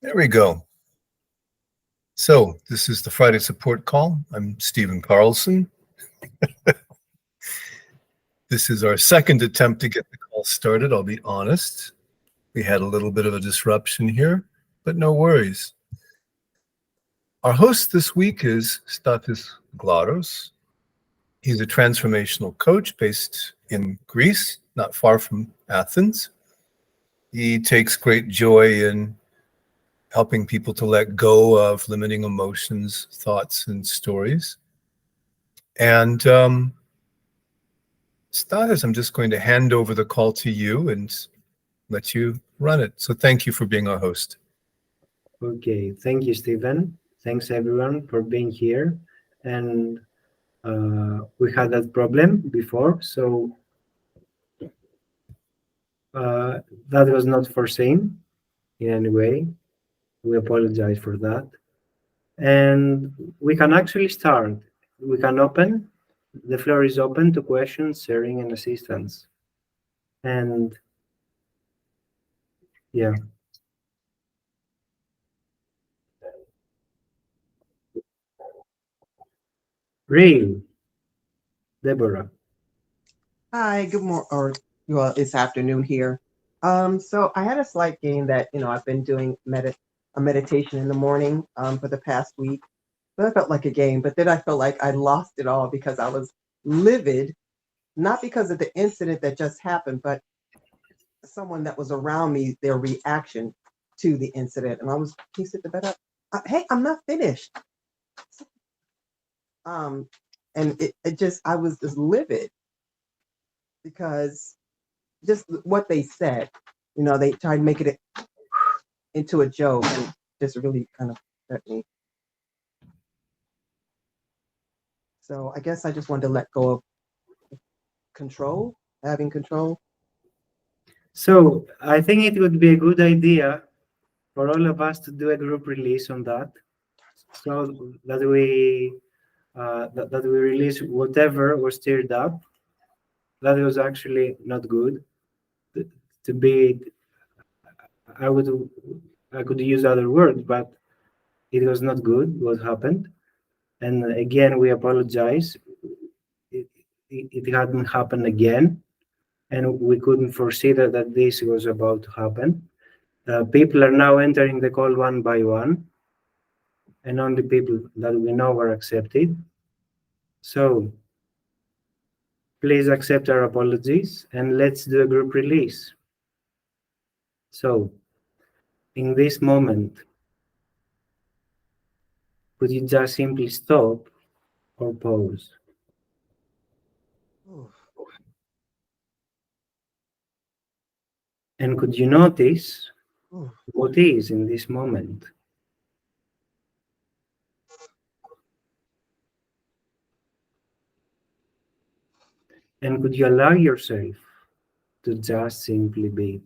There we go. So this is the Friday support call. I'm Stephen Carlson. This is our second attempt to get the call started, I'll be honest. We had a little bit of a disruption here, but no worries. Our host this week is Stathis Glaros. He's a transformational coach based in Greece, not far from Athens. He takes great joy in helping people to let go of limiting emotions, thoughts, and stories. And Stathis, I'm just going to hand over the call to you and let you run it. So thank you for being our host. Okay, thank you, Stephen. Thanks everyone for being here. And we had that problem before, so that was not foreseen in any way. We apologize for that. And we can actually start. We can open. The floor is open to questions, sharing, and assistance. And yeah. Real, Deborah. Hi, good morning, or well, it's afternoon here. So I had a slight game that I've been doing a meditation in the morning for the past week. But I felt like a game, but then I felt like I lost it all because I was livid, not because of the incident that just happened, but someone that was around me, their reaction to the incident. And can you sit the bed up? Hey, I'm not finished. And I was just livid because just what they said, they tried making it into a joke and just really kind of hurt me. So I guess I just wanted to let go of having control. So I think it would be a good idea for all of us to do a group release on that, so that we release whatever was stirred up. That was actually not good. To be, I could use other words, but it was not good what happened. And again, we apologize. It hadn't happened again, and we couldn't foresee that this was about to happen. People are now entering the call one by one, and only people that we know are accepted. So please accept our apologies and let's do a group release. So in this moment, could you just simply stop or pause? And could you notice what is in this moment? And could you allow yourself to just simply be?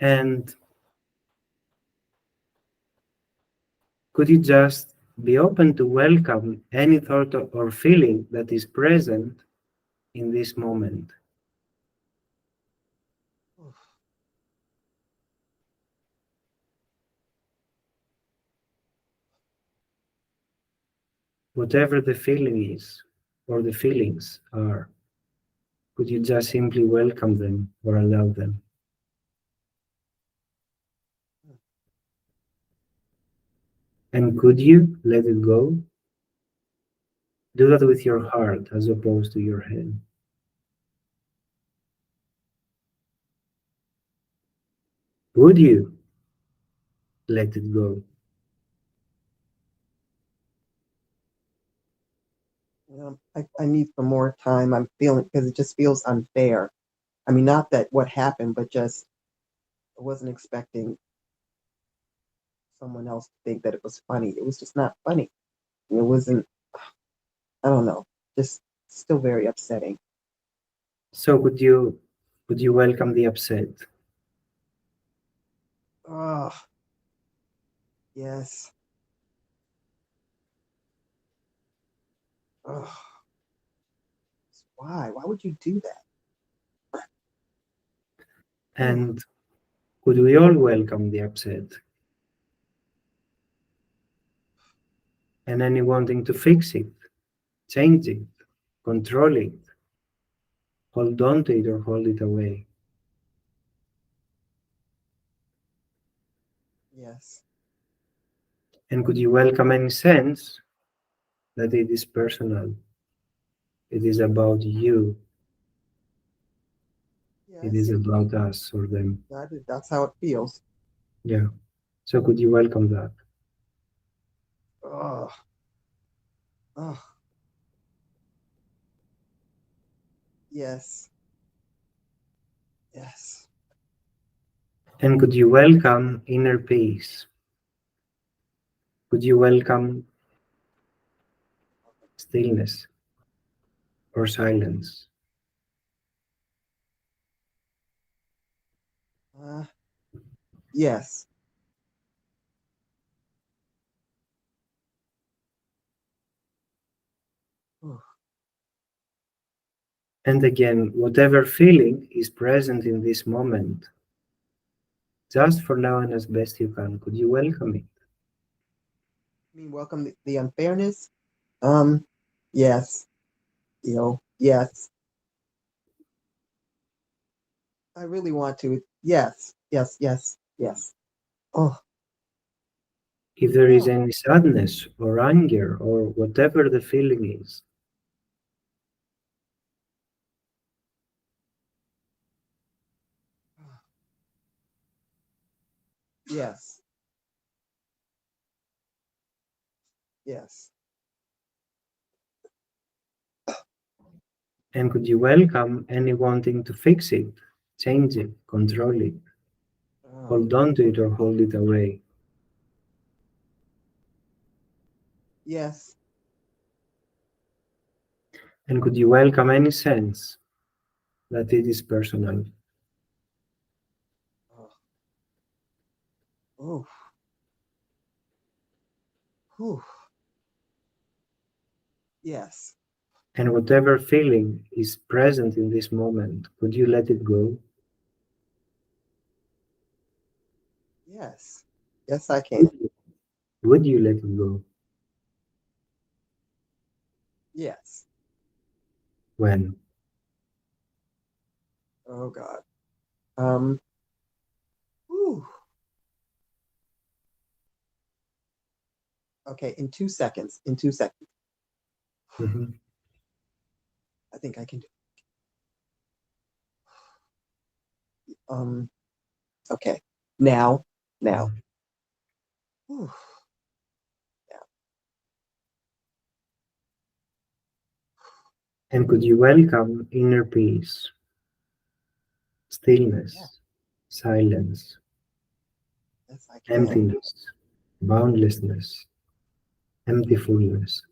And could you just be open to welcome any thought or feeling that is present in this moment? Whatever the feeling is or the feelings are, could you just simply welcome them or allow them? And could you let it go? Do that with your heart as opposed to your head. Would you let it go? I need some more time. I'm feeling because it just feels unfair. I mean, not that what happened, but just I wasn't expecting someone else to think that it was funny. It was just not funny. It wasn't. I don't know. Just still very upsetting. So would you welcome the upset? Oh, yes. Oh, Why? Why would you do that? And could we all welcome the upset? And any wanting to fix it, change it, control it, hold on to it or hold it away. Yes. And could you welcome any sense that it is personal? It is about you. It is Yes. about us or them. That's how it feels. Yeah. So could you welcome that? Oh. Oh. Yes. Yes. And could you welcome inner peace? Could you welcome stillness or silence? Yes. Oh. And again, whatever feeling is present in this moment, just for now and as best you can, could you welcome it? I mean, welcome the unfairness. Yes. Yes. I really want to. Yes. Yes. Yes. Yes. Oh. If there is Oh. any sadness or anger or whatever the feeling is, Yes. Yes. and could you welcome any wanting to fix it, change it, control it, Oh. hold on to it or hold it away? Yes. And could you welcome any sense that it is personal? Oh. Oh. Whew. Yes. And whatever feeling is present in this moment, could you let it go? Yes. Yes, I can. Would you let it go? Yes. When? Oh God. Um. Whew. Okay. In 2 seconds. In 2 seconds. Mhm. I think I can do. Okay. Now. Now. Whew. And could you welcome inner peace, stillness, Yeah. silence, Yes, I can. emptiness, boundlessness, empty fullness?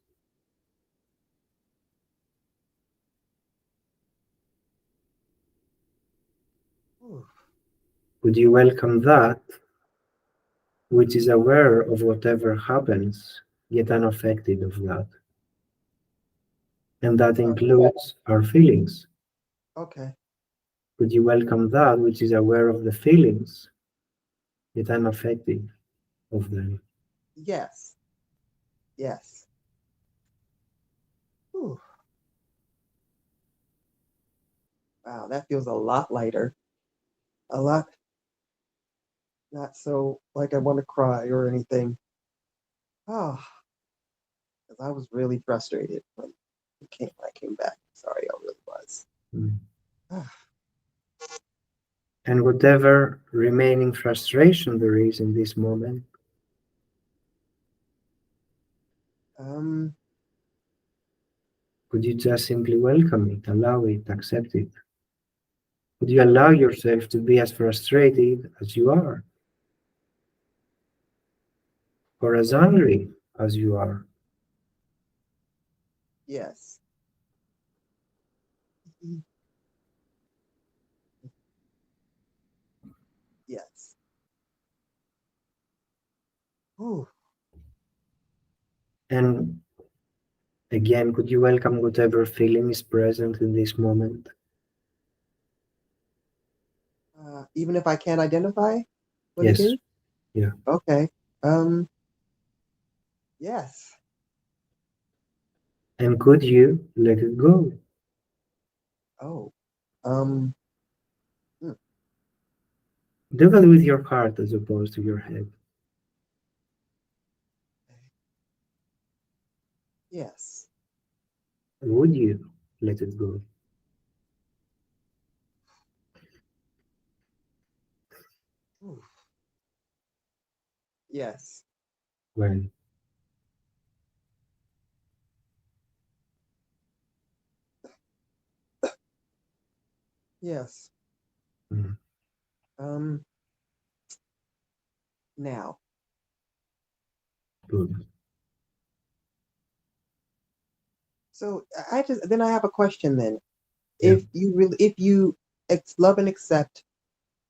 Whew. Would you welcome that which is aware of whatever happens, yet unaffected of that? And that includes our feelings. Okay. Would you welcome that which is aware of the feelings, yet unaffected of them? Yes. Yes. Whew. Wow, that feels a lot lighter. A lot not so like I want to cry or anything. Oh, because I was really frustrated when I came back. Sorry, I really was. Mm. Ah. And whatever remaining frustration there is in this moment, Um. could you just simply welcome it, allow it, accept it? Would you allow yourself to be as frustrated as you are, or as angry as you are? Yes. Mhm. Yes. Whew. And Again, could you welcome whatever feeling is present in this moment? Even if I can't identify what it Yes. is? Yeah. Okay. Yes. And could you let it go? Oh. Um, hmm, Do that with your heart as opposed to your head. yes. Would you let it go? Ooh, yes. When? Yes. Mm, Um, now. good. So I just then I have a question then. Yeah. If you love and accept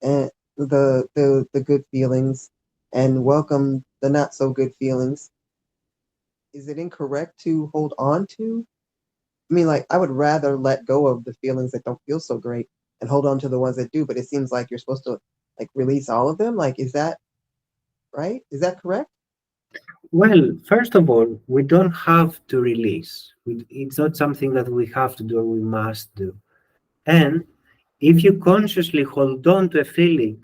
and the good feelings and welcome the not so good feelings, is it incorrect to hold on to? I mean, like I would rather let go of the feelings that don't feel so great and hold on to the ones that do, but it seems like you're supposed to like release all of them. Like, is that right? Is that correct? Well, first of all, we don't have to release. It's not something that we have to do or we must do. And if you consciously hold on to a feeling,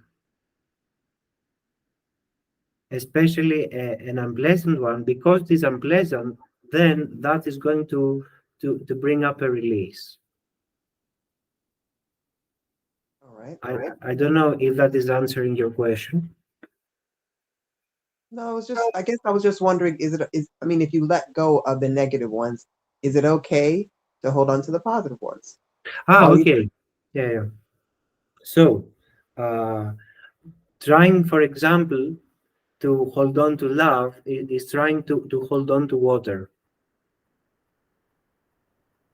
especially an unpleasant one, because it is unpleasant, then that is going to bring up a release. All right. I don't know if that is answering your question. No, I guess I was just wondering, I mean, if you let go of the negative ones, is it okay to hold on to the positive ones? Ah, Or okay. Yeah, yeah. So, uh, trying, for example, to hold on to love is trying to hold on to water.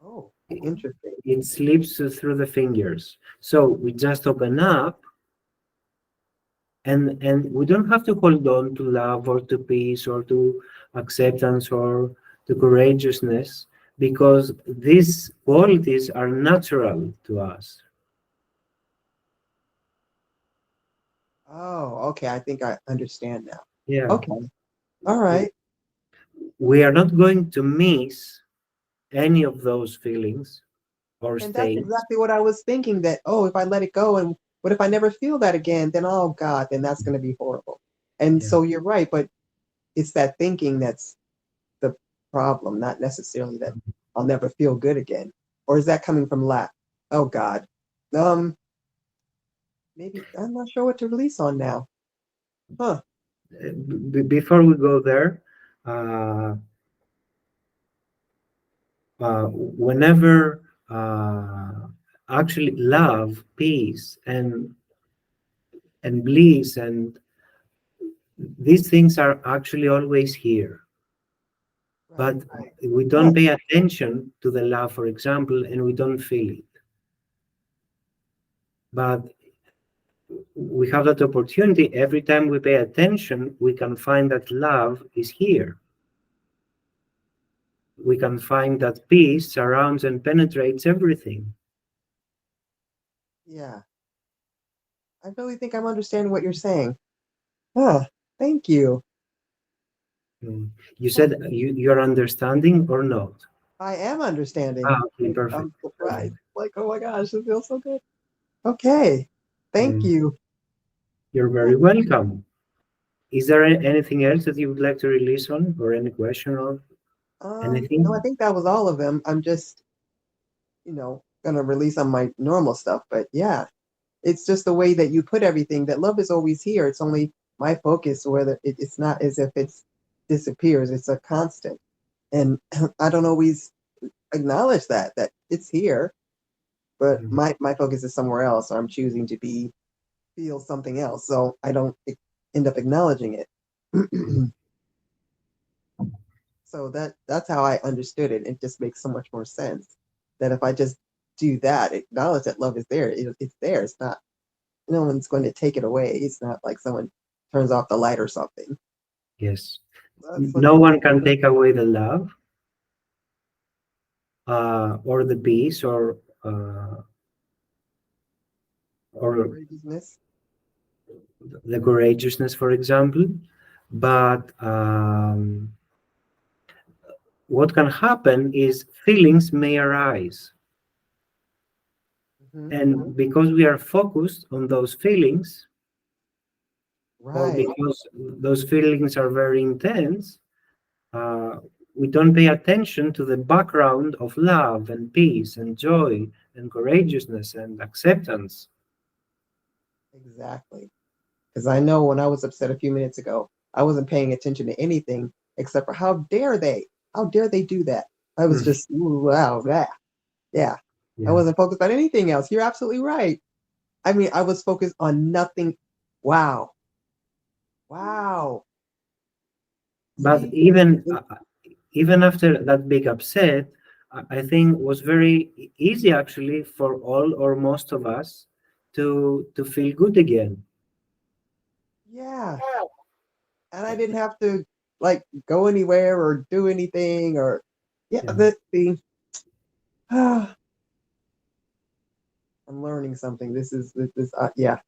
oh, interesting. It slips through the fingers. So we just open up and we don't have to hold on to love or to peace or to acceptance or to courageousness because these qualities are natural to us. Oh, okay. I think I understand now. Yeah. Okay. All right. We are not going to miss any of those feelings or And that's states. exactly what I was thinking that, oh, if I let it go and what if I never feel that again? Then, oh God, then that's going to be horrible. And Yeah. so you're right, but it's that thinking that's the problem, not necessarily that I'll never feel good again. Or is that coming from lack? Oh God. Um, maybe I'm not sure what to release on now. Huh. Before we go there, uh, whenever actually love, peace, and bliss, and these things are actually always here, Right. but we don't pay attention to the love, for example, and we don't feel it. But we have that opportunity every time we pay attention, we can find that love is here. We can find that peace surrounds and penetrates everything. Yeah. I really think I'm understanding what you're saying. Huh. Thank you. Mm. You said you're understanding or not? I am understanding. Ah, okay, perfect. I'm surprised. Like, oh my gosh, it feels so good. Okay. Thank Mm. you. You're very welcome. Is there anything else that you would like to release on, or any question or No, I anything? think that was all of them. I'm just, gonna release on my normal stuff. But yeah, it's just the way that you put everything that love is always here. It's only my focus, whether it's not as if it's disappears. It's a constant. And I don't always acknowledge that it's here, but Mm. my focus is somewhere else. I'm choosing to feel something else. So I don't end up acknowledging it. So that's how I understood it. It just makes so much more sense that if I just do that, acknowledge that love is there. It's there. It's not. No one's going to take it away. It's not like someone turns off the light or something. Yes. That's No one can take away the love, or the peace, or Courageousness. the courageousness, for example. But what can happen is feelings may arise. Mhm. And because we are focused on those feelings, or Right. because those feelings are very intense, we don't pay attention to the background of love and peace and joy and courageousness and acceptance. Exactly. Because I know when I was upset a few minutes ago, I wasn't paying attention to anything except for how dare they? How dare they do that? I was just, ooh, wow, that. Yeah. I Yeah. wasn't focused on anything else. You're absolutely right. I mean, I was focused on nothing. Wow. Wow. But See, even after that big upset, I think was very easy actually for all or most of us to feel good again. yeah. And I didn't have to like go anywhere or do anything or yeah, Yeah. I'm learning something. This yeah.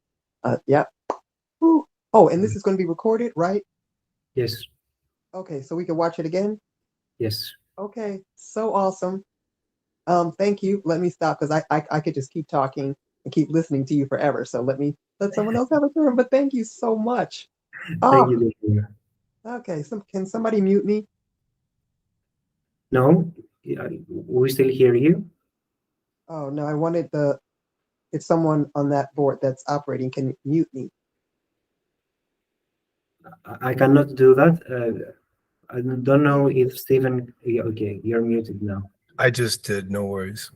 Yeah. Whew. Oh, and this is going to be recorded, right? Yes. Okay, so we can watch it again. Yes. Okay, so awesome. Thank you. Let me stop because I could just keep talking and keep listening to you forever. So let someone else have a turn. But thank you so much. Thank Oh, you, dear. okay. Can somebody mute me? No, yeah, we still hear you. Oh no, I wanted if someone on that board that's operating can mute me. I cannot do that. I don't know if Stephen. Yeah, okay, you're muted now. I just did. No worries.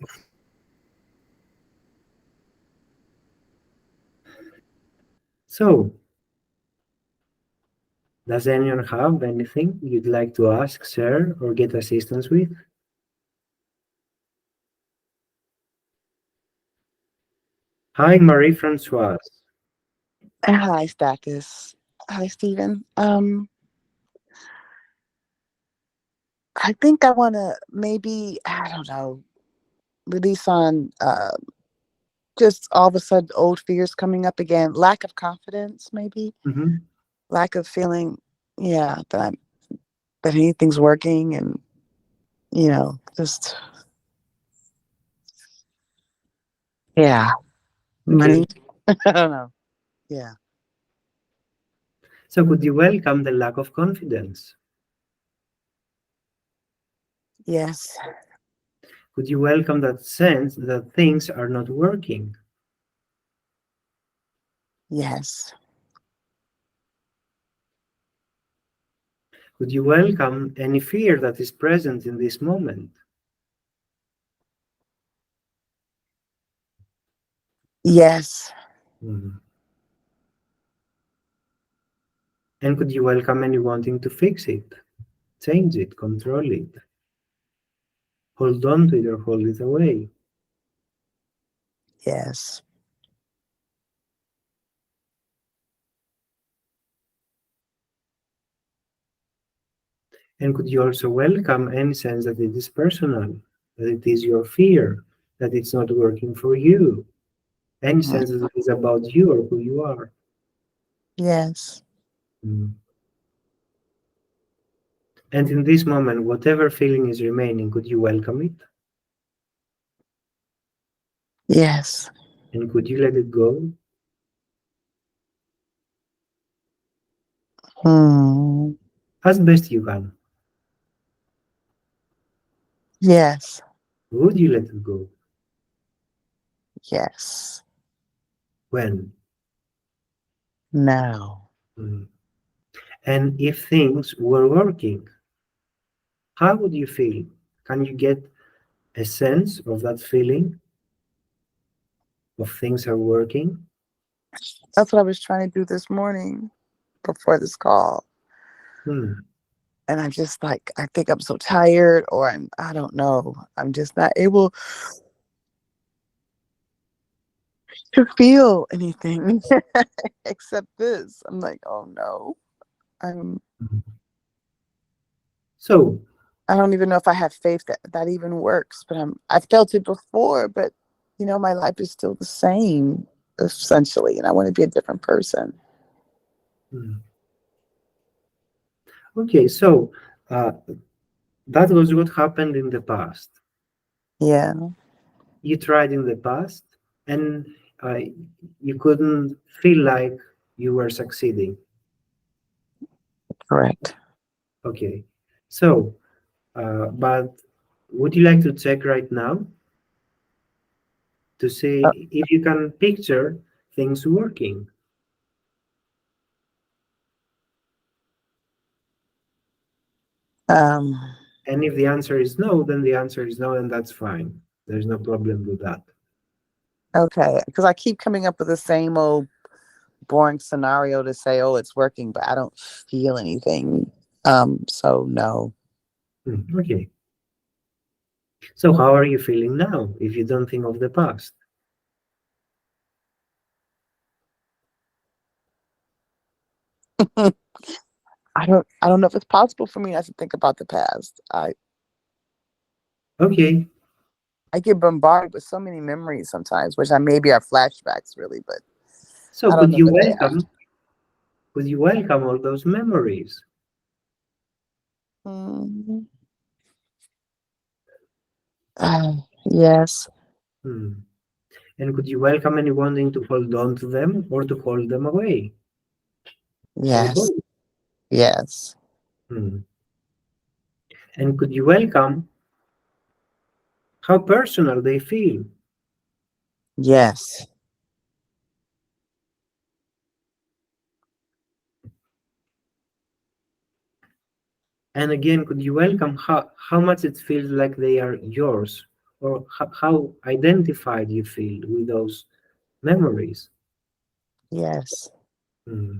So, does anyone have anything you'd like to ask, share, or get assistance with? Hi, Marie Francoise. Hi, Stathis. Hi, Stephen. I think I want to maybe, I don't know, release on just all of a sudden old fears coming up again. Lack of confidence, maybe. Mm-hmm. Lack of feeling, yeah, that anything's working, and just yeah, Okay. money. I don't know. Yeah. So, could you welcome the lack of confidence? Yes. Could you welcome that sense that things are not working? Yes. Could you welcome any fear that is present in this moment? Yes. Mhm. And could you welcome any wanting to fix it, change it, control it, hold on to it, or hold it away? Yes. And could you also welcome any sense that it is personal, that it is your fear, that it's not working for you? Any Mhm. sense that it is about you or who you are? Yes. Mm. And in this moment, whatever feeling is remaining, could you welcome it? Yes. And could you let it go? Hmm. As best you can. Yes. Would you let it go? Yes. When? Now. Mm. And if things were working, how would you feel? Can you get a sense of that feeling of things are working? That's what I was trying to do this morning before this call. Hmm. And I'm just like, I think I'm so tired, or I don't know. I'm just not able to feel anything except this. I'm like, oh no. I'm So, I don't even know if I have faith that that even works, but I felt it before, but my life is still the same essentially, and I want to be a different person. Hmm. Okay, so that was what happened in the past. Yeah, You tried in the past, and you couldn't feel like you were succeeding. correct. Okay, so but would you like to check right now to Uh, see if you can picture things working? Um, And if the answer is no, then the answer is no, and that's fine. There's no problem with that. okay, because I keep coming up with the same old boring scenario to say, oh, it's working, but I don't feel anything. So no. Okay. So how are you feeling now if you don't think of the past? I don't know if it's possible for me not to think about the past. Okay. I get bombarded with so many memories sometimes, which I maybe are flashbacks really, but So I don't know what they are. could you welcome all those memories? Mm, yes, Hmm. And could you welcome any wanting to hold on to them or to hold them away? Or yes, both? yes, Hmm. And could you welcome how personal they feel? yes, And again, could you welcome how much it feels like they are yours? Or how identified you feel with those memories? yes, Hmm.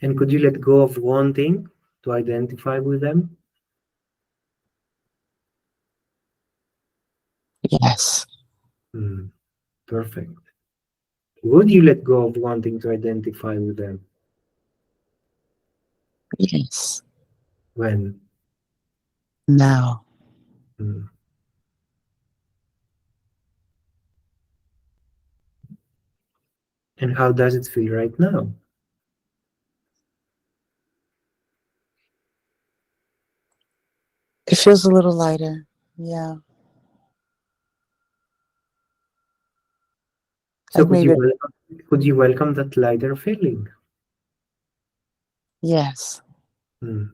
And could you let go of wanting to identify with them? yes, Hmm. Perfect. Would you let go of wanting to identify with them? yes. When? Now, Hmm. And how does it feel right now? it feels a little lighter. Yeah, So like maybe, could you welcome that lighter feeling? yes, Hmm.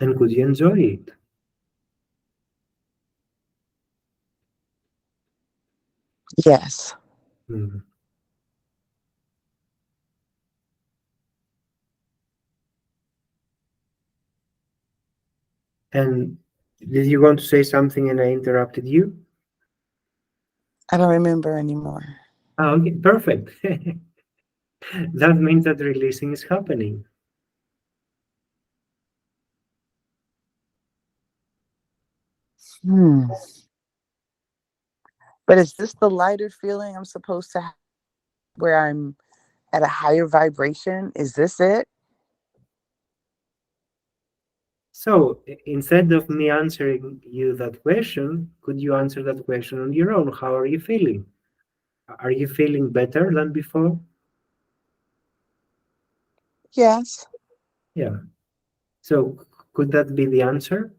And could you enjoy it? yes. Hmm. And did you want to say something and I interrupted you? I don't remember anymore. Oh, okay, perfect. That means that releasing is happening. Hmm. But is this the lighter feeling I'm supposed to have where I'm at a higher vibration? Is this it? So instead of me answering you that question, could you answer that question on your own? How are you feeling? Are you feeling better than before? Yes. Yeah. So could that be the answer?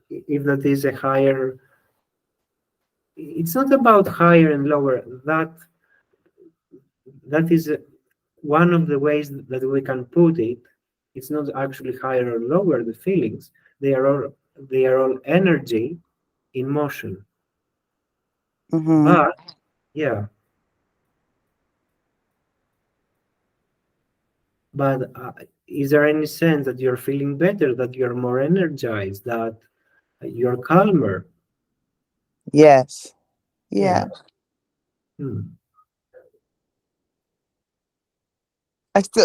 If that is a higher, it's not about higher and lower. That is one of the ways that we can put it. It's not actually higher or lower the feelings. They are all energy in motion. Mm-hmm. But yeah, but is there any sense that you're feeling better, that you're more energized, that you're calmer? Yes. Yeah. Yeah. Hmm.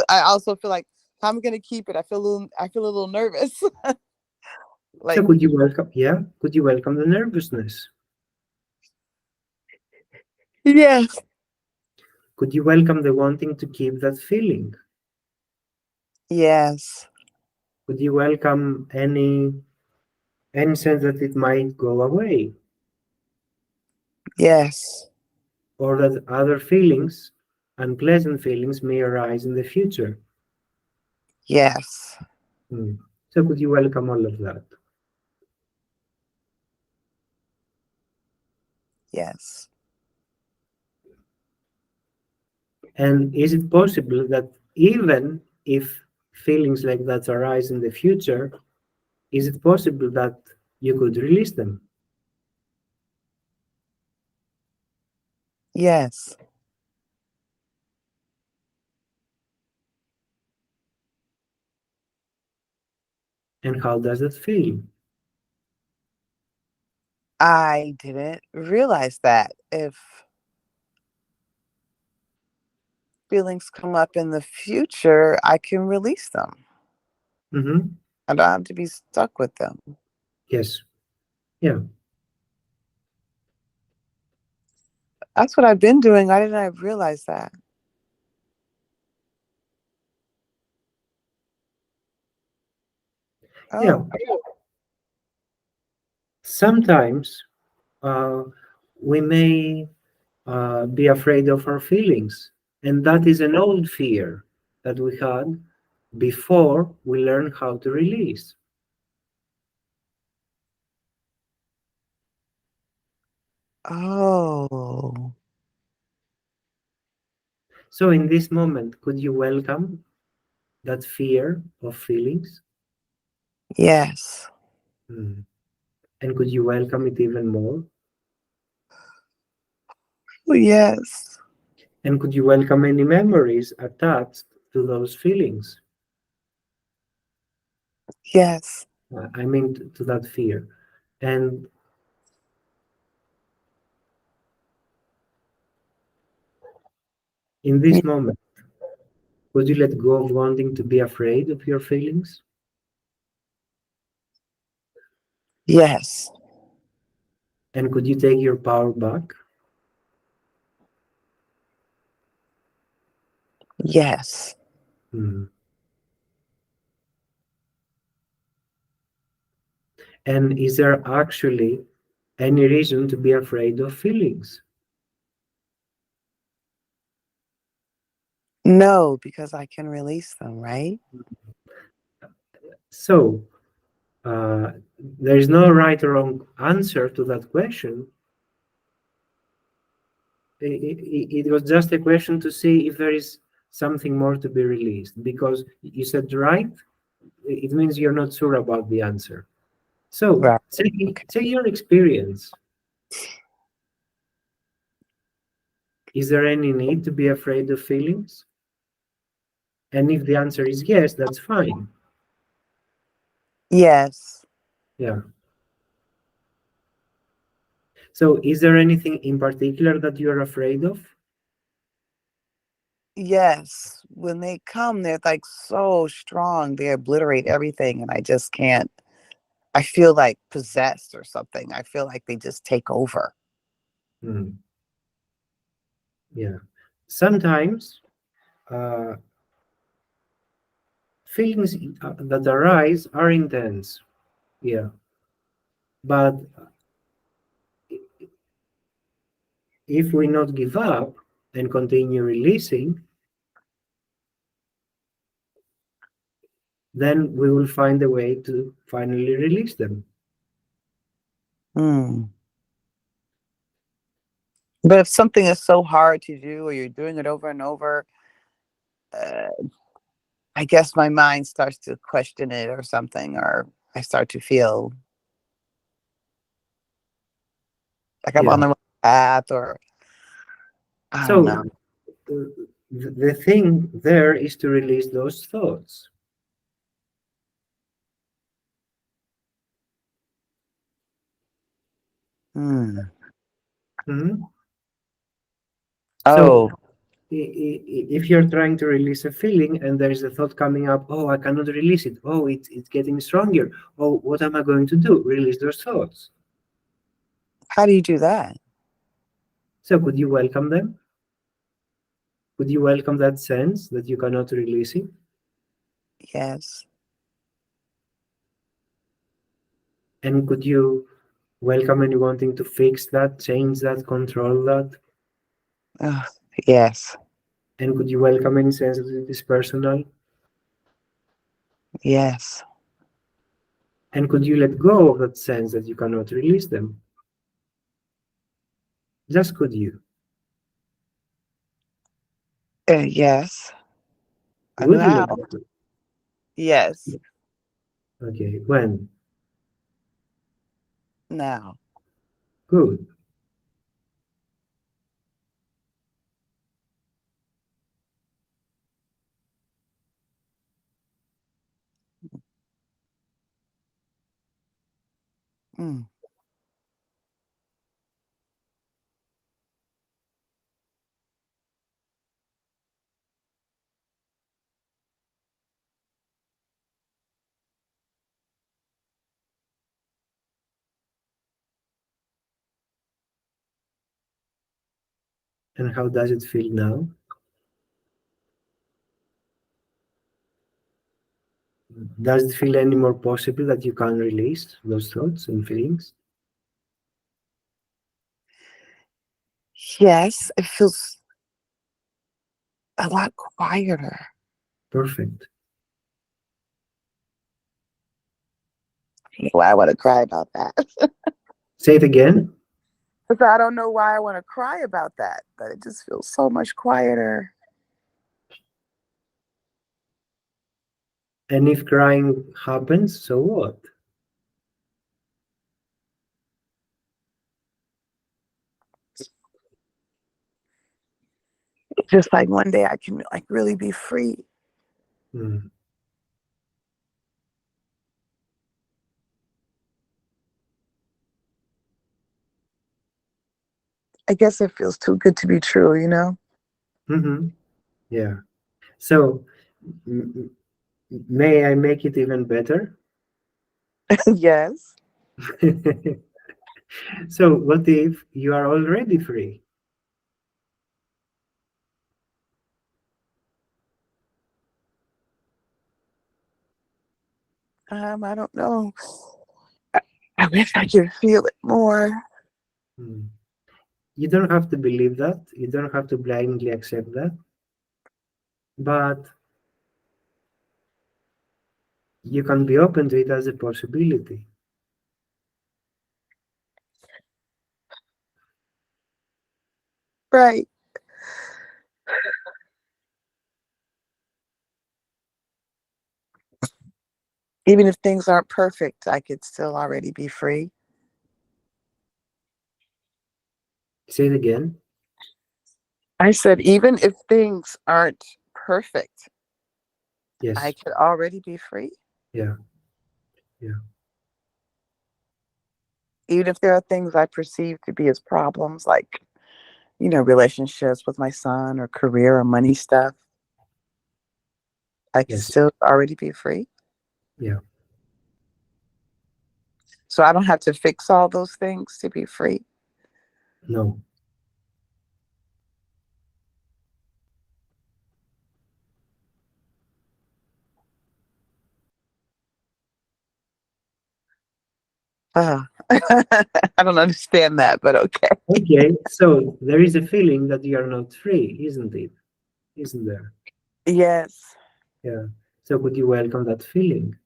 I also feel like how I'm gonna keep it. I feel a little nervous. So Like, could you welcome? Yeah, could you welcome the nervousness? yes. Could you welcome the wanting to keep that feeling? Yes. Could you welcome any sense that it might go away, Yes. or that other feelings, unpleasant feelings, may arise in the future? Yes. So could you welcome all of that? Yes. And is it possible that even if feelings like that arise in the future, is it possible that you could release them? Yes. And how does that feel? I didn't realize that if feelings come up in the future, I can release them. Mm-hmm. I don't have to be stuck with them. Yes. Yeah. That's what I've been doing. Why didn't I realize that? Yeah. Oh, Sometimes we may be afraid of our feelings. And that is an old fear that we had before we learn how to release. oh, So in this moment, could you welcome that fear of feelings? yes, Mm. And could you welcome it even more? yes, And could you welcome any memories attached to those feelings? yes, I mean, to that fear. And in this moment, would you let go of wanting to be afraid of your feelings? yes, And could you take your power back? yes. Mm. And is there actually any reason to be afraid of feelings? No, because I can release them, right? So, there is no right or wrong answer to that question. It was just a question to see if there is something more to be released. Because you said right, it means you're not sure about the answer. So, Right. say your experience. Is there any need to be afraid of feelings? And if the answer is yes, that's fine. Yes, Yeah. So, is there anything in particular that you're afraid of? yes. When they come, they're like so strong. They obliterate everything, and I just can't. I feel like possessed or something. I feel like they just take over. Hmm. Yeah. Sometimes uh, feelings that arise are intense. Yeah. But if we not give up and continue releasing, then we will find a way to finally release them. Hmm. But if something is so hard to do, or you're doing it over and over, uh, I guess my mind starts to question it or something, or I start to feel like I'm on Yeah. the wrong path, or I don't So know. the thing there is to release those thoughts. Hmm. Mhm. So Oh, if you're trying to release a feeling and there's a thought coming up, oh, I cannot release it. Oh, it's getting stronger. Oh, what am I going to do? Release those thoughts. how do you do that? So could you welcome them? Could you welcome that sense that you cannot release it? Yes. And could you welcome any wanting to fix that, change that, control that? Yes. And could you welcome any sense that it is personal? Yes. And could you let go of that sense that you cannot release them? Just could you? Yes. I know Would you how. let go? Yes. Okay, when? Now. Good. Mm. And how does it feel now? Does it feel any more possible that you can release those thoughts and feelings? Yes. It feels a lot quieter. Perfect. Why I want to cry about that. Say it again. Because I don't know why I want to cry about that, but it just feels so much quieter. And if crying happens, so what? Just like one day I can like really be free. Hmm. I guess it feels too good to be true, you know? Mm-hmm. Yeah. So, m- may I make it even better? Yes. So, what if you are already free? I don't know. I, I wish I could feel it more. Hmm. You don't have to believe that. You don't have to blindly accept that. But you can be open to it as a possibility. Right. Even if things aren't perfect, I could still already be free. Say it again. I said, even if things aren't perfect, I Yes. could already be free. Yeah. Yeah. Even if there are things I perceive to be as problems, like, you know, relationships with my son or career or money stuff, I could Yes. still already be free. Yeah. So I don't have to fix all those things to be free. No. Uh, I don't understand that, but okay. Okay. So there is a feeling that you are not free, isn't it? Isn't there? Yes. Yeah. So could you welcome that feeling?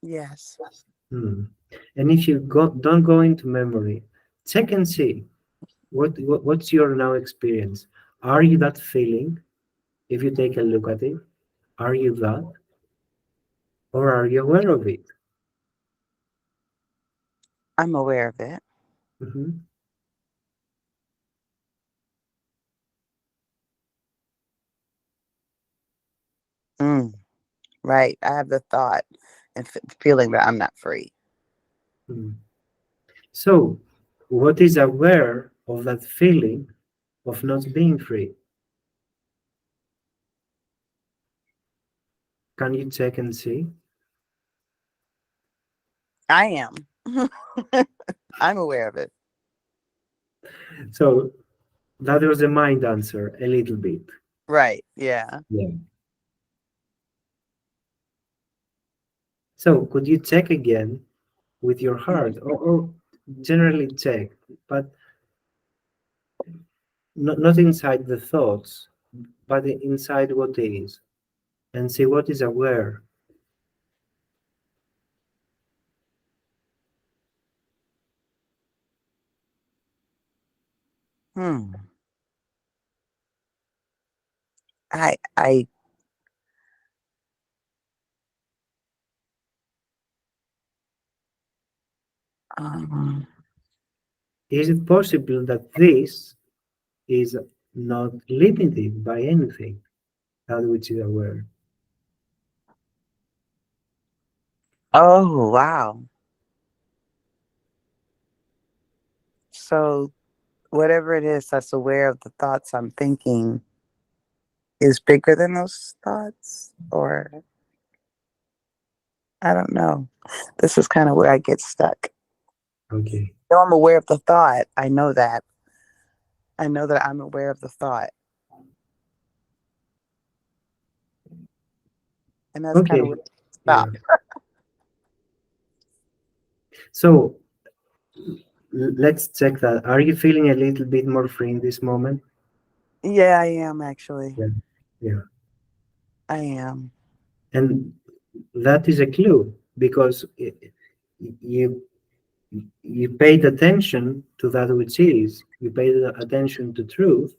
Yes. Hmm. And if you don't go into memory, check and see what's your now experience. Are you that feeling? If you take a look at it, are you that, or are you aware of it? I'm aware of it. Hmm. Mm, right. I have the thought and feeling that I'm not free. Hmm. So, what is aware of that feeling of not being free? Can you check and see? I am. I'm aware of it. So, That was the mind answer, a little bit. Right. Yeah. Yeah. So could you check again with your heart, or generally check, but not inside the thoughts, but inside what is, and see what is aware. Hmm. I um Is it possible that this is not limited by anything, that which is aware? oh wow. So whatever it is that's aware of the thoughts I'm thinking is bigger than those thoughts, or I don't know. This is kind of where I get stuck. Okay. Though I'm aware of the thought, I know that. I know that I'm aware of the thought. And that's kind of Okay. where I Yeah. stop. So let's check that. Are you feeling a little bit more free in this moment? Yeah, I am actually. Yeah. Yeah. I am. And that is a clue, because you you paid attention to that which is. You paid attention to truth,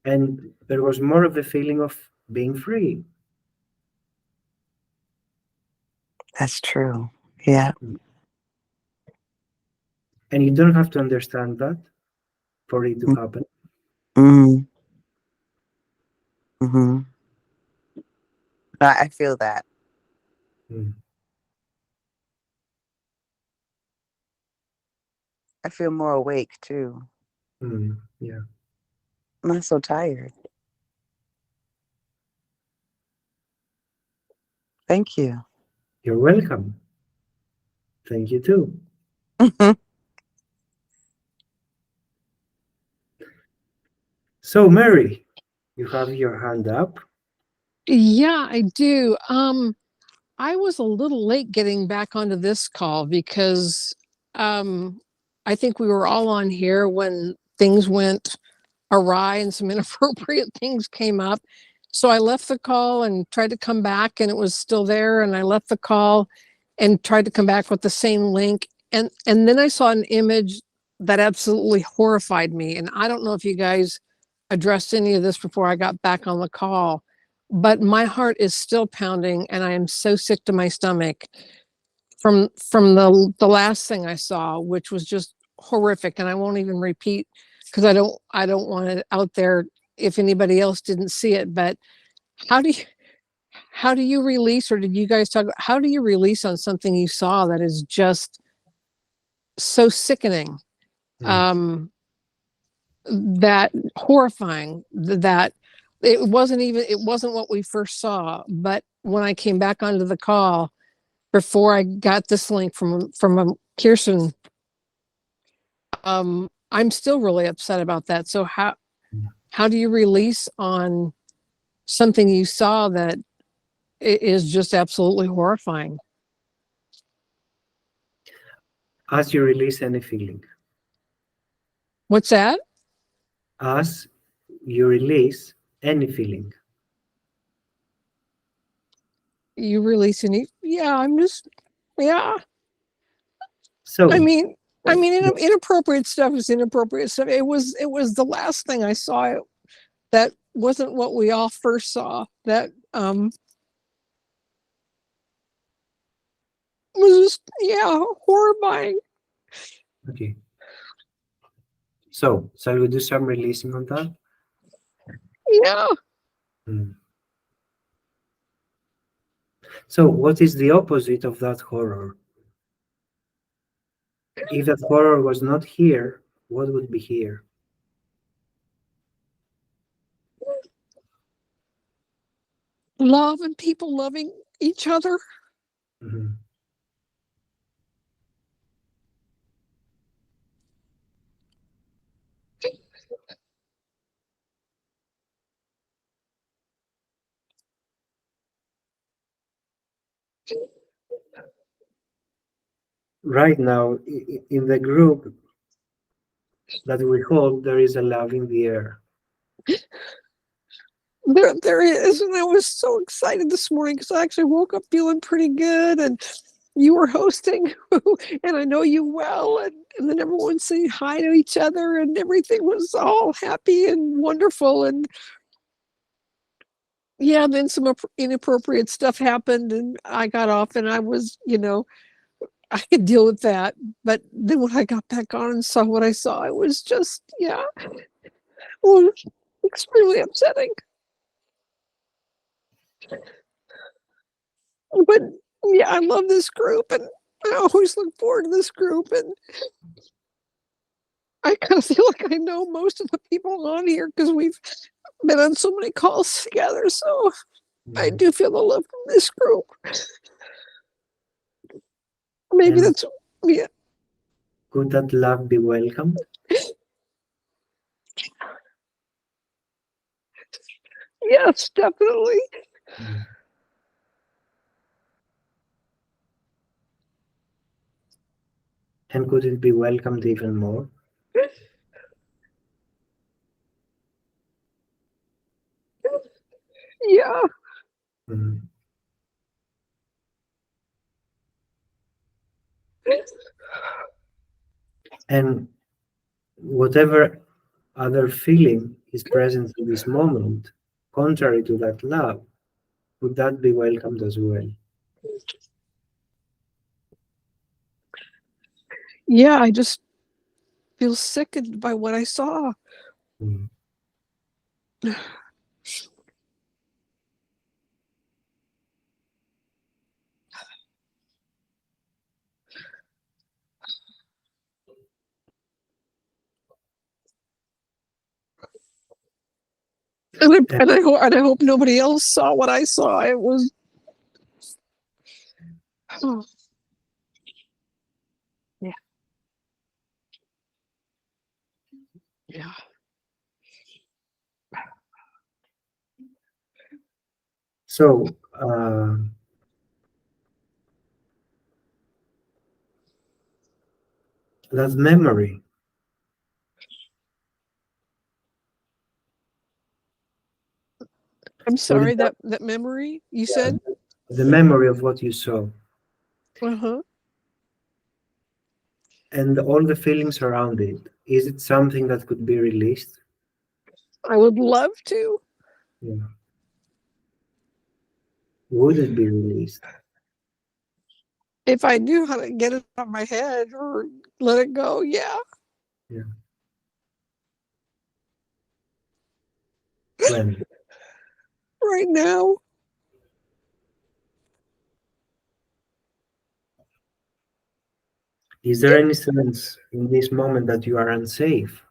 and there was more of a feeling of being free. That's true. Yeah. And you don't have to understand that for it to happen. Mm-hmm. Mm-hmm. I feel that. Mm. I feel more awake too. Mm. Yeah. I'm not so tired. Thank you. You're welcome. Thank you too. So, Mary, you have your hand up. Yeah, I do. I was a little late getting back onto this call because um I think we were all on here when things went awry and some inappropriate things came up. So I left the call and tried to come back and it was still there, and I left the call and tried to come back with the same link, and then I saw an image that absolutely horrified me, and I don't know if you guys addressed any of this before I got back on the call, but my heart is still pounding and I am so sick to my stomach from the last thing I saw, which was just horrific. And I won't even repeat because I don't want it out there if anybody else didn't see it. But how do you how do you release, or did you guys talk about how do you release on something you saw that is just so sickening, Mm. that horrifying, that it wasn't what we first saw. But when I came back onto the call before I got this link from Kirsten, I'm still really upset about that. So how do you release on something you saw that is just absolutely horrifying? As you release any feeling, What's that? as you release any feeling. You release any? Yeah, I'm just, yeah. So, Inappropriate stuff is inappropriate stuff. It was the last thing I saw. That wasn't what we all first saw. That was just, yeah, horrifying. okay. So, shall we do some releasing on that? Yeah. Mm. So, what is the opposite of that horror? If that horror was not here, what would be here? Love and people loving each other. Mhm. right now in the group that we hold, there is a love in the air. There is, and I was so excited this morning because I actually woke up feeling pretty good, and you were hosting, and I know you well, and then everyone saying hi to each other, and everything was all happy and wonderful, and yeah, then some inappropriate stuff happened, and I got off, and I was, I could deal with that, but then when I got back on and saw what I saw, it was just, yeah, well, extremely upsetting. But yeah, I love this group, and I always look forward to this group, and I kind of feel like I know most of the people on here because we've been on so many calls together. So I do feel the love from this group. Maybe And that's, yeah, could that love be welcomed? yes, definitely. And could it be welcomed even more? Yeah. Mhm. And whatever other feeling is present in this moment, contrary to that love, would that be welcomed as well? Yeah, I just feel sickened by what I saw. Mhm. And I hope nobody else saw what I saw. It was, oh, yeah, yeah. So, that memory, I'm what is sorry that memory you that? said. The memory of what you saw Uh-huh. and all the feelings around it, is it something that could be released? I would love to. Yeah. Would it be released? If I knew how to get it out of my head or let it go, yeah. Yeah. When? Right now. Is there any sense in this moment that you are unsafe?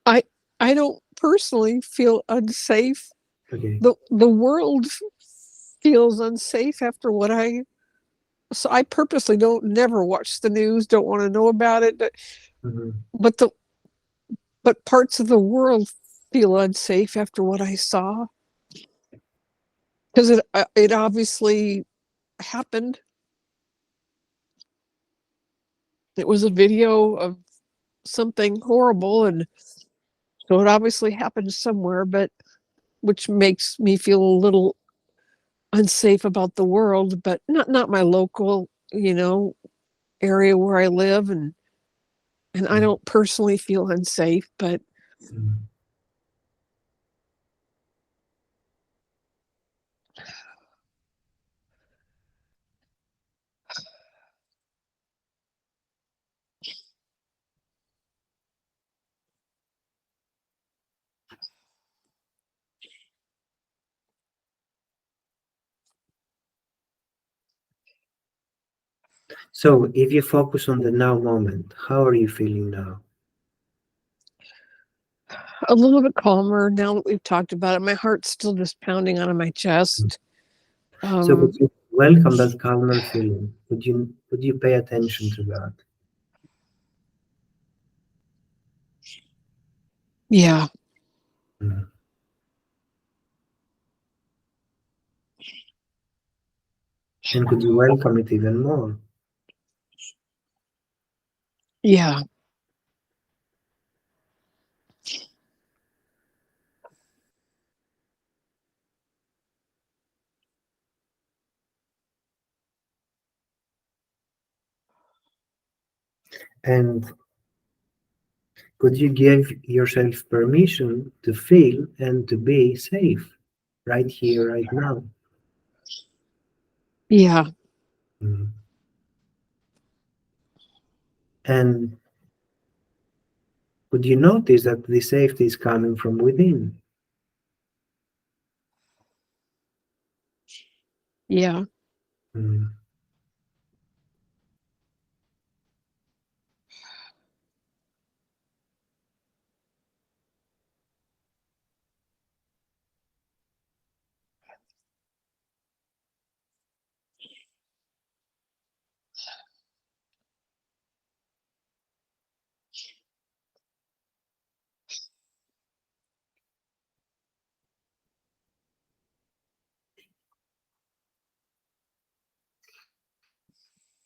I I don't personally feel unsafe. Okay. The world feels unsafe after what I so I purposely don't never watch the news, don't want to know about it. Mhm. But but parts of the world feel unsafe after what I saw. Because it obviously happened. It was a video of something horrible, and so it obviously happened somewhere, but which makes me feel a little unsafe about the world, but not my local, area where I live, and I don't personally feel unsafe, but Mhm. So, if you focus on the now moment, how are you feeling now? a little bit calmer now that we've talked about it. My heart's still just pounding out of my chest. So, Um, would you welcome that calmer feeling? Would you pay attention to that? yeah, Mhm. And could you welcome it even more? Yeah. And could you give yourself permission to feel and to be safe right here, right now? Yeah. Mm. And could you notice that the safety is coming from within? Yeah. Mm.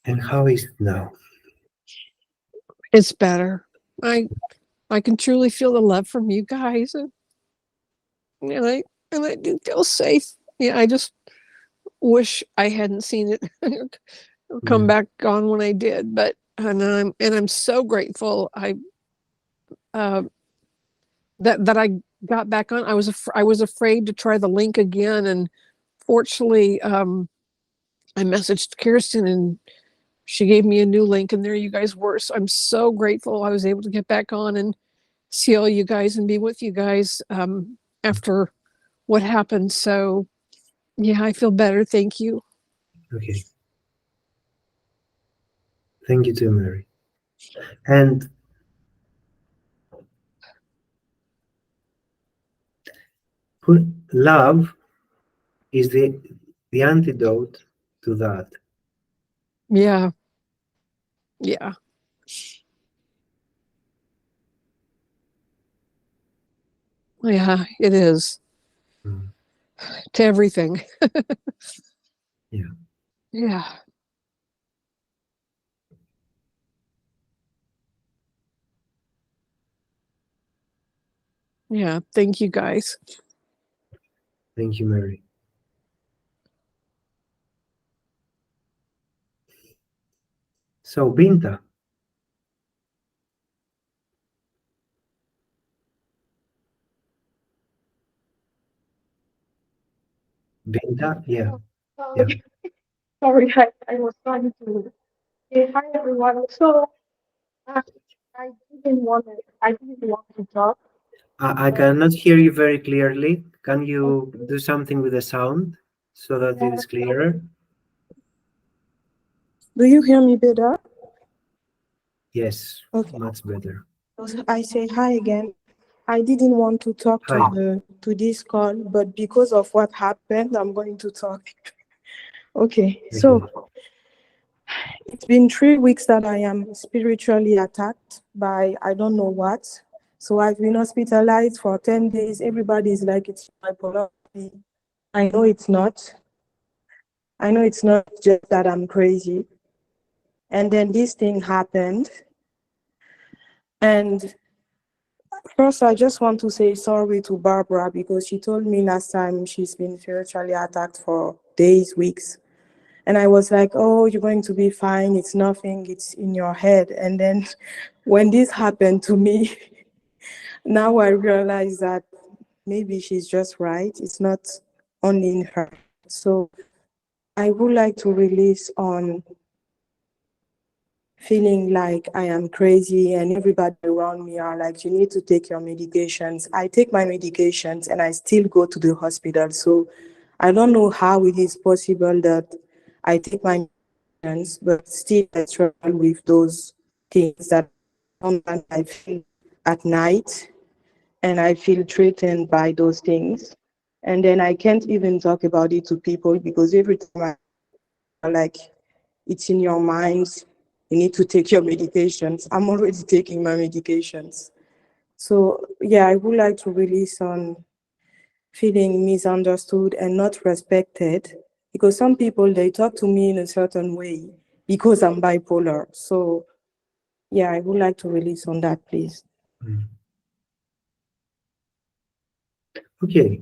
And how is it now? It's better. I can truly feel the love from you guys, and I do feel safe. Yeah, I just wish I hadn't seen it come Mm. back on when I did, but I'm so grateful uh, that I got back on. I was afraid to try the link again, and fortunately, I messaged Kirsten and she gave me a new link, and there you guys were. So I'm so grateful I was able to get back on and see all you guys and be with you guys after what happened. So yeah, I feel better. Thank you. Okay. Thank you too, Mary. And love is the antidote to that. Yeah. Yeah. Yeah, it is Mm. to everything. Yeah. Yeah. Yeah. Thank you guys. Thank you, Mary. So, Binta. Binta? Yeah. Yeah. Sorry, I was trying to say hi everyone. So uh, I didn't want to talk. I cannot hear you very clearly. Can you do something with the sound so that it is clearer? Do you hear me better? Yes, Okay. much better. So I say hi again. I didn't want to talk Hi. to this call, but because of what happened, I'm going to talk. Okay. So Okay. it's been 3 weeks that I am spiritually attacked by I don't know what. So I've been hospitalized for 10 days. Everybody's like it's bipolar. I know it's not. I know it's not just that I'm crazy. And then this thing happened. And first, I just want to say sorry to Barbara because she told me last time she's been spiritually attacked for days, weeks. And I was like, oh, you're going to be fine. It's nothing. It's in your head. And then when this happened to me, now I realize that maybe she's just right. It's not only in her. So I would like to release on feeling like I am crazy and everybody around me are like, you need to take your medications. I take my medications and I still go to the hospital. So I don't know how it is possible that I take my medications, but still I struggle with those things that sometimes I feel at night and I feel threatened by those things. And then I can't even talk about it to people because every time I like, it's in your mind. You need to take your medications. I'm already taking my medications. So yeah, I would like to release on feeling misunderstood and not respected Because some people, they talk to me in a certain way because I'm bipolar. So yeah, I would like to release on that, please. Mm. Okay.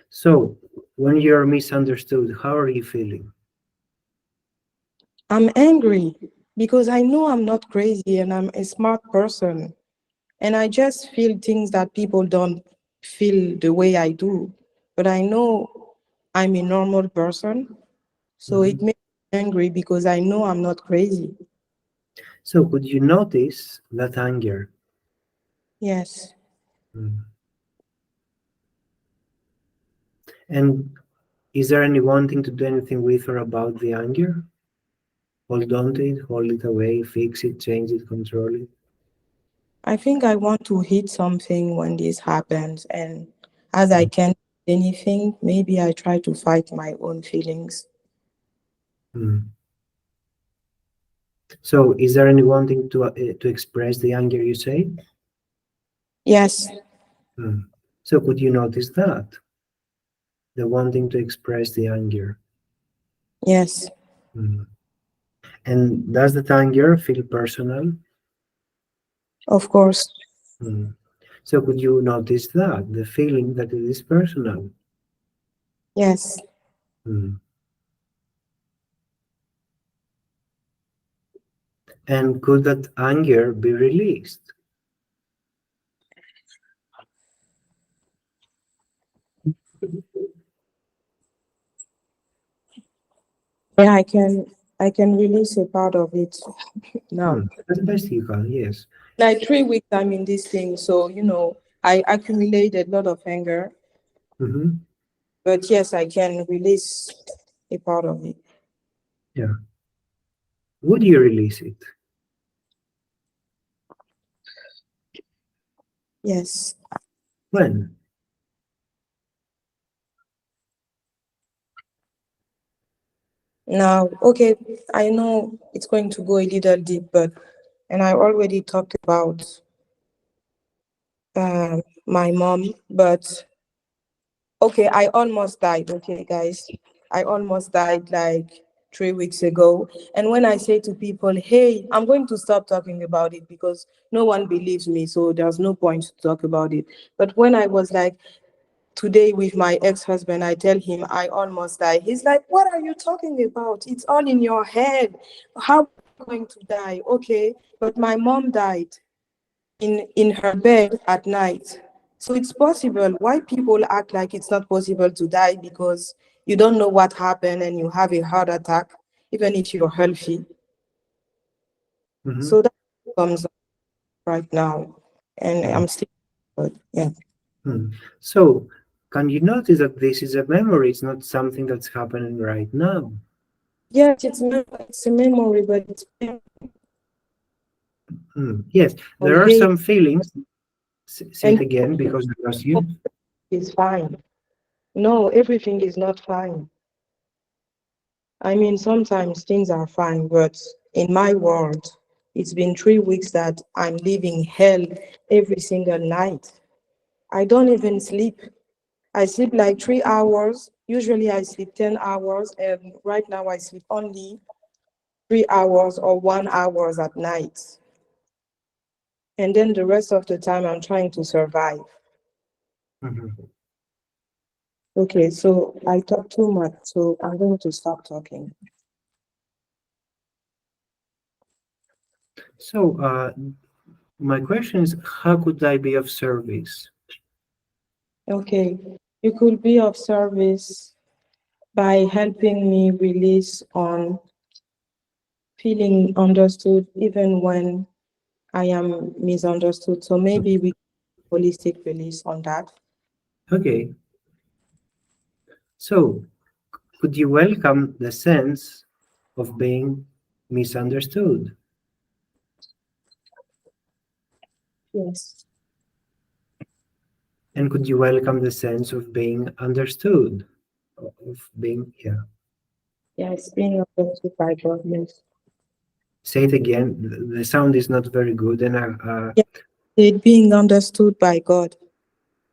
So when you're misunderstood, how are you feeling? I'm angry because I know I'm not crazy and I'm a smart person. And I just feel things that people don't feel the way I do. But I know I'm a normal person. So it Mhm. makes me angry because I know I'm not crazy. So could you notice that anger? Yes. Mm. And is there any wanting to do anything with or about the anger? Hold on to it, hold it away, fix it, change it, control it. I think I want to hit something when this happens. And as I can't do anything, maybe I try to fight my own feelings. Mm. So is there any wanting to express the anger you say? Yes. Mm. So could you notice that? The wanting to express the anger. Yes. Mm. And does that anger feel personal? Of course. Mm. So could you notice that, the feeling that it is personal? Yes. Mm. And could that anger be released? Yeah, I can release a part of it now. As best you can, yes. Like 3 weeks I'm in this thing, so I accumulated a lot of anger. Mm-hmm. But yes, I can release a part of it. Yeah. Would you release it? Yes. When? Now, okay, I know it's going to go a little deep, and I already talked about my mom, but okay, I almost died. Okay, guys, I almost died like 3 weeks ago. And when I say to people, hey, I'm going to stop talking about it because no one believes me, so there's no point to talk about it. But when I was like, today with my ex-husband, I tell him I almost died. He's like, what are you talking about? It's all in your head. How are you going to die? Okay, but my mom died in her bed at night. So it's possible. Why people act like it's not possible to die because you don't know what happened and you have a heart attack, even if you're healthy. Mm-hmm. So that comes up right now. And I'm still, but yeah. So, can you notice that this is a memory? It's not something that's happening right now. Yes, it's a memory, but it's Yes, there are hey, some feelings. Say it and again because I lost you. it's fine. No, everything is not fine. I mean, sometimes things are fine, but in my world, it's been 3 weeks that I'm living hell every single night. I don't even sleep. I sleep like 3 hours. Usually I sleep 10 hours, and right now I sleep only 3 hours or 1 hour at night. And then the rest of the time I'm trying to survive. Mm-hmm. Okay, so I talk too much, so I'm going to stop talking. So, my question is, how could I be of service? Okay, you could be of service by helping me release on feeling understood even when I am misunderstood. So maybe we holistic release on that. Okay. So, could you welcome the sense of being misunderstood? Yes. And could you welcome the sense of being understood? Of being, yeah. Yes, being understood by God, yes. Say it again. The sound is not very good. And Yeah, it being understood by God.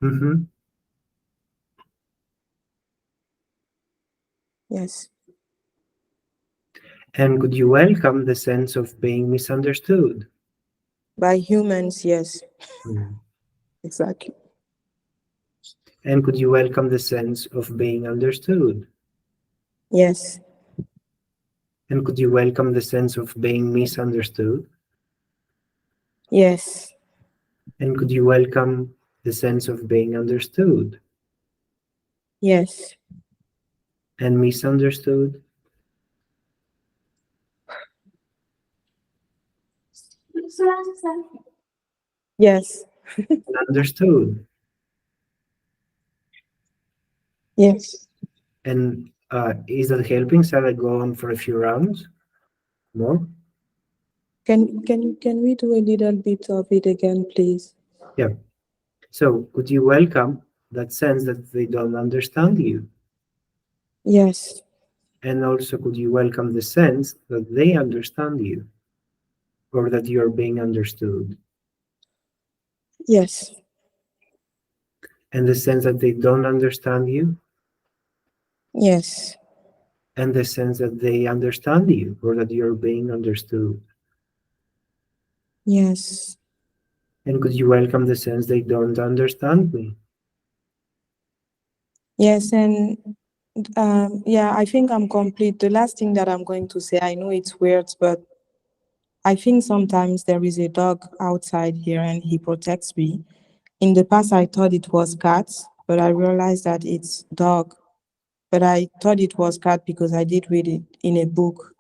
mm-hmm. Yes. And could you welcome the sense of being misunderstood? By humans, yes. Mm. Exactly. And could you welcome the sense of being understood? Yes. And could you welcome the sense of being misunderstood? Yes. And could you welcome the sense of being understood Yes. and misunderstood Yes. and understood? Yes. And is that helping? Shall I go on for a few rounds more? Can we do a little bit of it again, please? Yeah. So could you welcome that sense that they don't understand you? Yes. And also could you welcome the sense that they understand you or that you're being understood? Yes. And the sense that they don't understand you Yes. and the sense that they understand you or that you're being understood. Yes. And could you welcome the sense they don't understand me? Yes. And yeah, I think I'm complete. The last thing that I'm going to say, I know it's weird, but I think sometimes there is a dog outside here and he protects me. In the past, I thought it was cats, but I realized that it's dog. But I thought it was cat because I did read it in a book.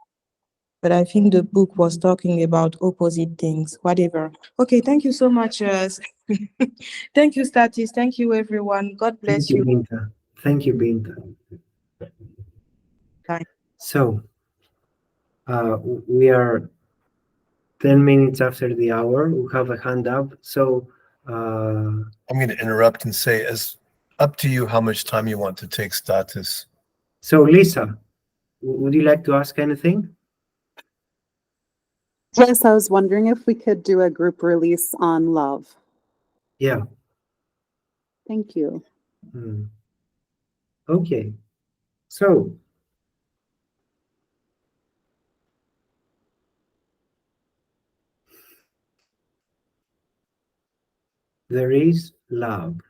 But I think the book was talking about opposite things, whatever. Okay, thank you so much. Thank you, Stathis. Thank you, everyone. God Thank bless you, you. Binta. Thank you, Binta. Bye. So we are 10 minutes after the hour. We have a hand up. So I'm going to interrupt and say, as up to you how much time you want to take, Stathis. so Lisa, would you like to ask anything? Yes, I was wondering if we could do a group release on love. Yeah. Thank you. Okay. So there is love.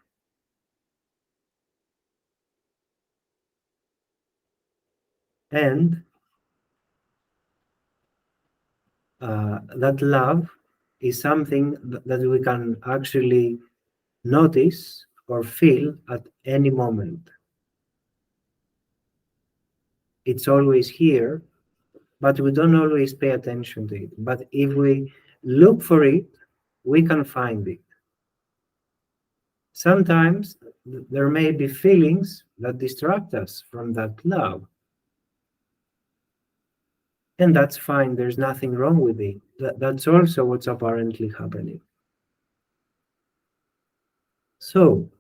And that love is something that we can actually notice or feel at any moment. It's always here, but we don't always pay attention to it. But if we look for it, we can find it. Sometimes there may be feelings that distract us from that love. And that's fine, there's nothing wrong with it. That's also what's apparently happening. So,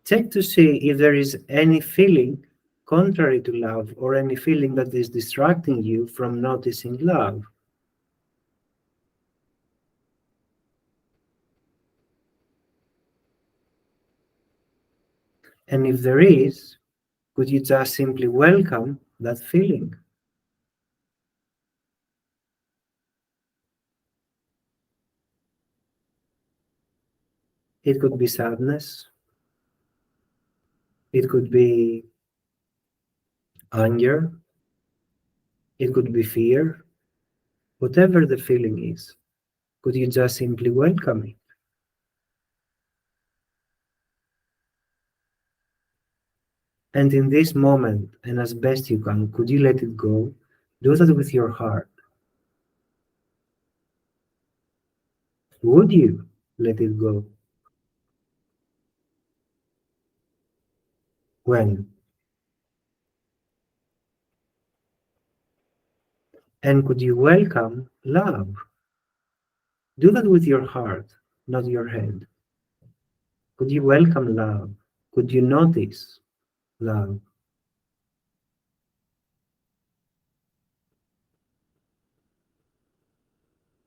check to see if there is any feeling contrary to love or any feeling that is distracting you from noticing love. And if there is, could you just simply welcome that feeling? It could be sadness, it could be anger, it could be fear, whatever the feeling is, could you just simply welcome it? And in this moment, and as best you can, could you let it go? Do that with your heart. Would you let it go? When? And could you welcome love? Do that with your heart, not your head. Could you welcome love? Could you notice love?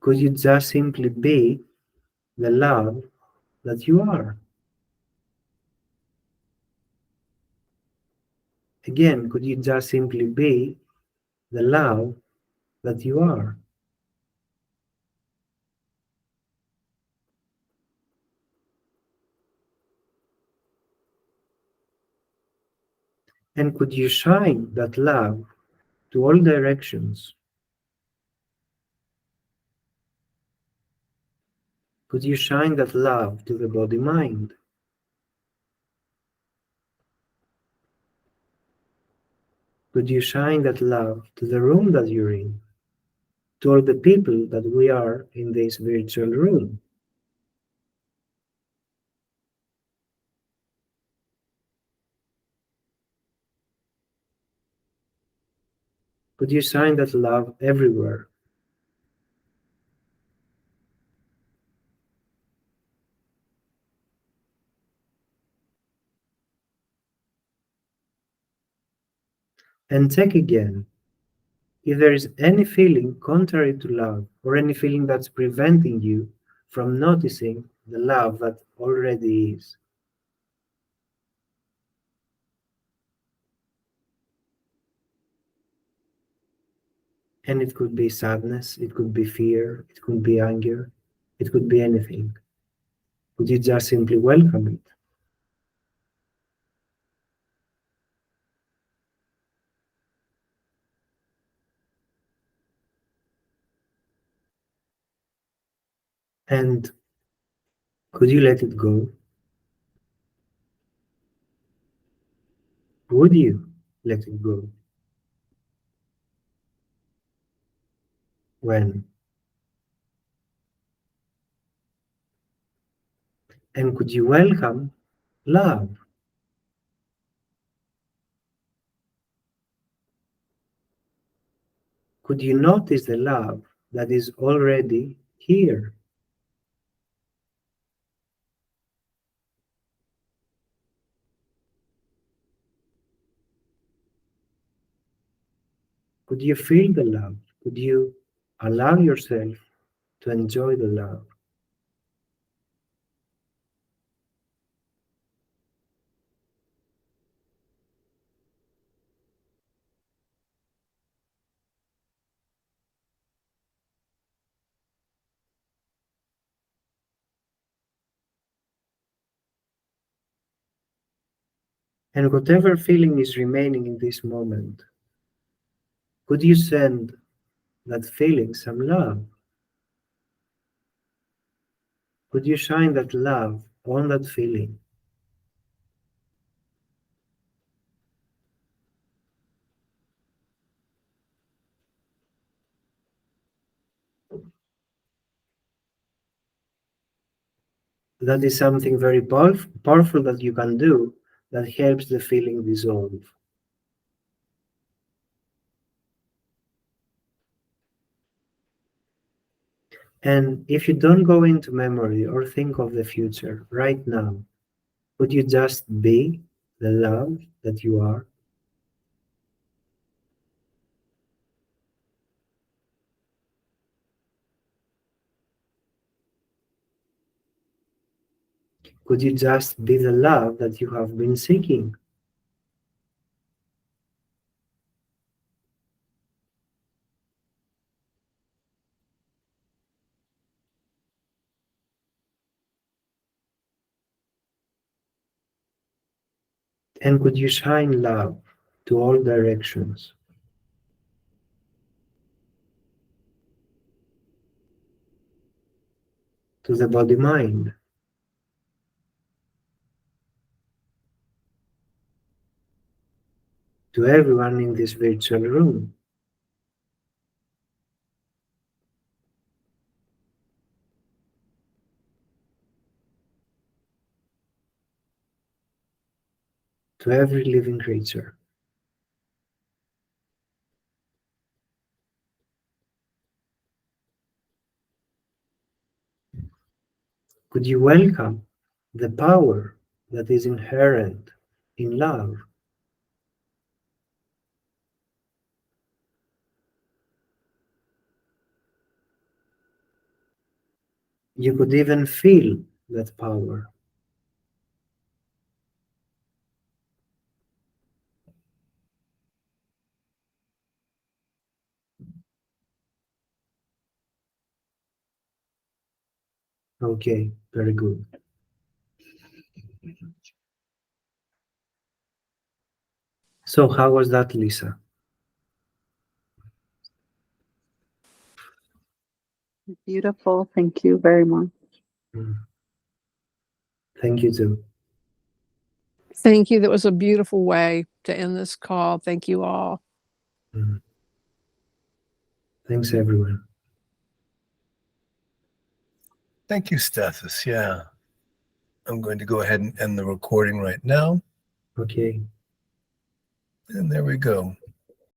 Could you just simply be the love that you are? Again, could you just simply be the love that you are? And could you shine that love to all directions? Could you shine that love to the body-mind? Could you shine that love to the room that you're in? To all the people that we are in this virtual room? Could you shine that love everywhere? And check again. If there is any feeling contrary to love, or any feeling that's preventing you from noticing the love that already is. And it could be sadness, it could be fear, it could be anger, it could be anything. Could you just simply welcome it? And could you let it go? Would you let it go? When? And could you welcome love? Could you notice the love that is already here? Could you feel the love? Could you allow yourself to enjoy the love? And whatever feeling is remaining in this moment, could you send that feeling some love? Could you shine that love on that feeling? That is something very powerful that you can do that helps the feeling dissolve. And if you don't go into memory or think of the future right now, would you just be the love that you are? Could you just be the love that you have been seeking? And could you shine love to all directions? To the body-mind, to everyone in this virtual room, to every living creature. Could you welcome the power that is inherent in love? You could even feel that power. Okay, very good. So how was that, Lisa? Beautiful. Thank you very much. Mm. Thank you too. Thank you. That was a beautiful way to end this call. Thank you all. Mm. Thanks, everyone. Thank you, Stathis. Yeah. I'm going to go ahead and end the recording right now. Okay. And there we go.